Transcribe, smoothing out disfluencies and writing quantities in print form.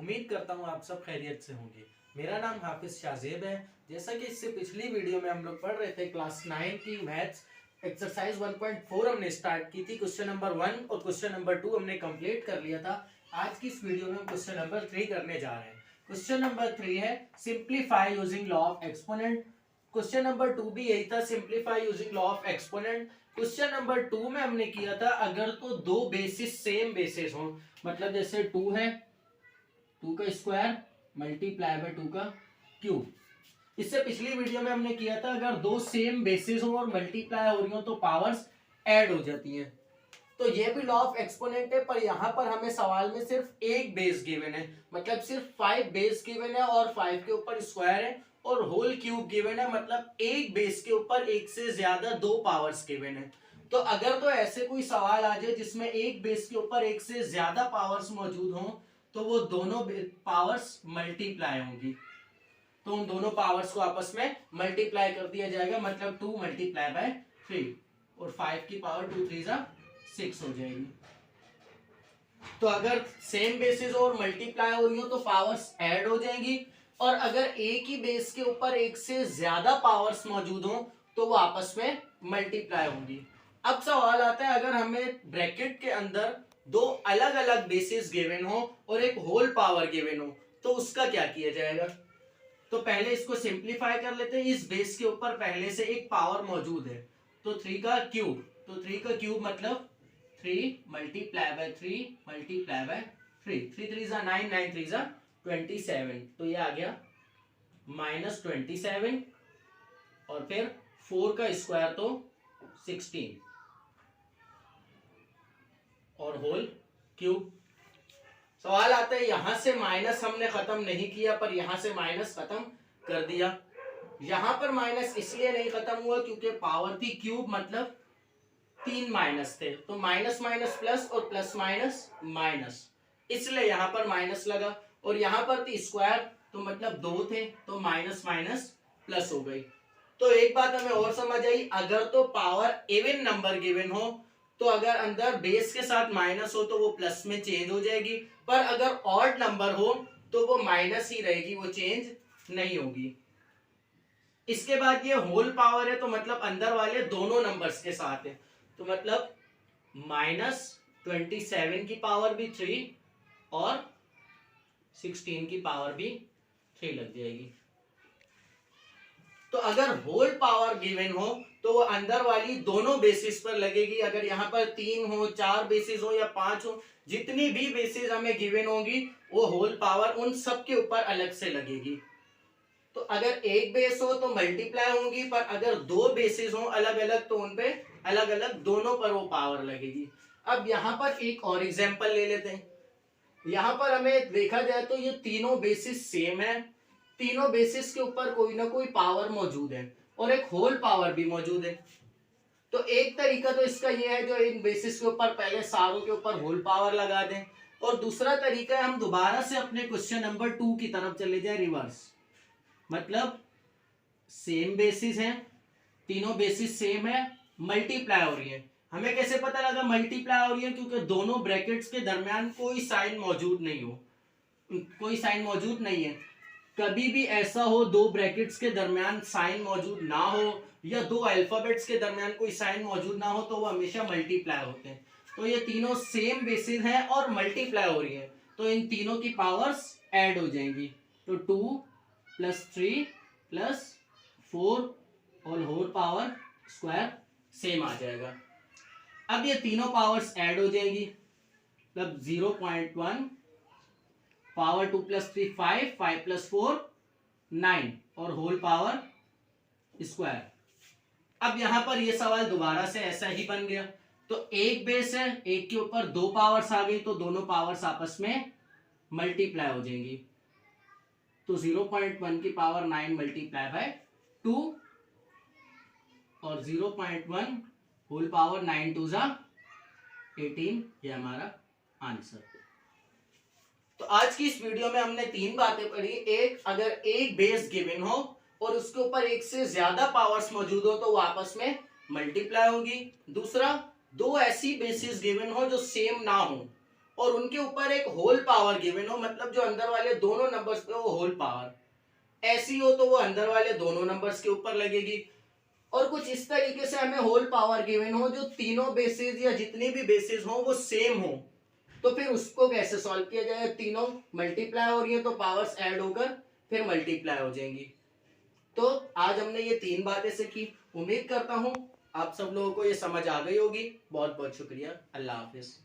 उम्मीद करता हूँ आप सब खैरियत से होंगे। मेरा नाम हाफिज शाहजेब है। जैसा कि इससे पिछली वीडियो में हम लोग पढ़ रहे थे क्लास 9 की मैथ्स एक्सरसाइज 1.4 हमने स्टार्ट की थी। क्वेश्चन नंबर 1 और क्वेश्चन नंबर 2 हमने कंप्लीट कर लिया था। आज की इस वीडियो में हम क्वेश्चन नंबर 3 करने जा रहे हैं। क्वेश्चन नंबर 3 है simplify using law of exponent. Question number 2 भी यही था, simplify using law of exponent. Question number 2 में हमने किया था अगर तो दो बेसिस सेम बेसिस हो, मतलब जैसे 2 है, 2 का स्क्वायर मल्टीप्लाई बाय 2 का क्यूब। इससे पिछली वीडियो में हमने किया था अगर दो सेम बेसिस हो और मल्टीप्लाई हो रही हो तो पावर्स ऐड हो जाती हैं। तो ये भी लॉ ऑफ एक्सपोनेंट है, पर यहाँ पर हमें सवाल में सिर्फ एक बेस गिवन है, मतलब सिर्फ 5 बेस गिवन है और 5 के ऊपर स्क्वायर है और होल क्यूब गिवन है, मतलब एक बेस के ऊपर एक से ज्यादा दो पावर्स गिवन है। तो अगर तो ऐसे कोई सवाल आ जाए जिसमें एक बेस के ऊपर एक से ज्यादा पावर्स मौजूद हों तो वो दोनों पावर्स मल्टीप्लाई होंगी, तो उन दोनों पावर्स को आपस में मल्टीप्लाई कर दिया जाएगा, मतलब 2 मल्टीप्लाई बाय 3 और 5 की पावर 2 3 जा 6 हो जाएगी। तो अगर सेम बेसिस और मल्टीप्लाई हो रही हो तो पावर्स ऐड हो जाएंगी, और अगर एक ही बेस के ऊपर एक से ज्यादा पावर्स मौजूद हो तो वो आपस में मल्टीप्लाई होंगी। अब सवाल आता है अगर हमें ब्रैकेट के अंदर दो अलग अलग बेसिस गिवन हो और एक होल पावर गिवन हो तो उसका क्या किया जाएगा। तो पहले इसको सिंप्लीफाई कर लेते हैं। इस बेस के ऊपर पहले से एक पावर मौजूद है, तो 3 का क्यूब, तो 3 का क्यूब मतलब 3 मल्टीप्लाई बाय 3 मल्टीप्लाई बाय 3, 3 3 जा 9, 9 3 जा 27, तो ये आ गया -27 और फिर 4 का स्क्वायर तो 16 और होल क्यूब। सवाल आता है यहां से माइनस हमने खत्म नहीं किया पर यहां से माइनस खत्म कर दिया। यहां पर माइनस इसलिए नहीं खत्म हुआ क्योंकि पावर थी क्यूब, मतलब 3 माइनस थे, तो माइनस माइनस प्लस और प्लस माइनस माइनस, इसलिए यहां पर माइनस लगा। और यहां पर थी स्क्वायर तो मतलब 2 थे तो माइनस माइनस प्लस हो गई। तो एक बात हमें और समझ आई, अगर तो पावर इवन नंबर गिवन हो तो अगर अंदर बेस के साथ माइनस हो तो वो प्लस में चेंज हो जाएगी, पर अगर ऑड नंबर हो तो वो माइनस ही रहेगी, वो चेंज नहीं होगी। इसके बाद ये होल पावर है तो मतलब अंदर वाले दोनों नंबर्स के साथ है, तो मतलब -27 की पावर भी 3 और 16 की पावर भी 3 लग जाएगी। तो अगर होल पावर गिवन हो तो वो अंदर वाली दोनों बेसिस पर लगेगी। अगर यहाँ पर 3 हो, 4 बेसिस हो या 5 हो, जितनी भी बेसिस हमें गिवन होगी वो होल पावर उन सब के ऊपर अलग से लगेगी। तो अगर एक बेस हो तो मल्टीप्लाई होंगी, पर अगर दो बेसिस हो अलग अलग तो उन पे अलग अलग दोनों पर वो पावर लगेगी। अब यहाँ पर एक और एग्जांपल ले लेते हैं। यहाँ पर हमें देखा जाए तो ये तीनों बेसिस सेम है, तीनों बेसिस के ऊपर कोई ना कोई पावर मौजूद है और एक होल पावर भी मौजूद है। तो एक तरीका तो इसका ये है जो इन बेसिस के ऊपर पहले सारों के ऊपर होल पावर लगा दें, और दूसरा तरीका है हम दोबारा से अपने क्वेश्चन नंबर 2 की तरफ चले जाए रिवर्स, मतलब सेम बेसिस है, तीनों बेसिस सेम है, मल्टीप्लाई हो रही है। हमें कैसे पता लगा मल्टीप्लाई हो रही है, क्योंकि दोनों ब्रैकेट्स के दरमियान कोई साइन मौजूद नहीं हो, कोई साइन मौजूद नहीं है। कभी भी ऐसा हो दो ब्रैकेट्स के दरमियान साइन मौजूद ना हो या दो अल्फाबेट्स के दरमियान कोई साइन मौजूद ना हो तो वो हमेशा मल्टीप्लाई होते हैं। तो ये तीनों सेम बेसिस हैं और मल्टीप्लाई हो रही है, तो इन तीनों की पावर्स ऐड हो जाएंगी, तो 2 + 3 + 4 और होल पावर स्क्वायर सेम आ जाएगा। अब ये तीनों पावर्स ऐड हो जाएगी, मतलब 0.1 पावर 2 + 3 5, 5 + 4 9 और होल पावर स्क्वायर। अब यहां पर ये सवाल दोबारा से ऐसा ही बन गया, तो एक बेस है, एक के ऊपर दो पावर्स आ गई तो दोनों पावर्स आपस में मल्टीप्लाई हो जाएंगी, तो 0.1 की पावर 9 मल्टीप्लाई बाय 2 और 0.1 होल पावर 9 2 जा 18, ये हमारा आंसर। तो आज की इस वीडियो में हमने 3 बातें पढ़ी। एक, अगर एक बेस गिवन हो और उसके ऊपर एक से ज्यादा पावर्स मौजूद हो तो वो आपस में मल्टीप्लाई होंगी। दूसरा, दो ऐसी बेसिस गिवन हो जो सेम ना हो और उनके ऊपर एक होल पावर गिवन हो, मतलब जो अंदर वाले दोनों नंबर्स पे वो होल पावर ऐसी हो तो वो अंदर वाले दोनों नंबर्स के ऊपर लगेगी। और कुछ इस तरीके से हमें होल पावर गिवन हो जो तीनों बेसिस या जितनी भी बेसिस हो वो सेम हो, तो फिर उसको कैसे सॉल्व किया जाए? तीनों मल्टीप्लाई हो रही है तो पावर्स ऐड होकर फिर मल्टीप्लाई हो जाएंगी। तो आज हमने ये 3 बातें सीखी। उम्मीद करता हूं आप सब लोगों को ये समझ आ गई होगी। बहुत बहुत शुक्रिया। अल्लाह हाफिज।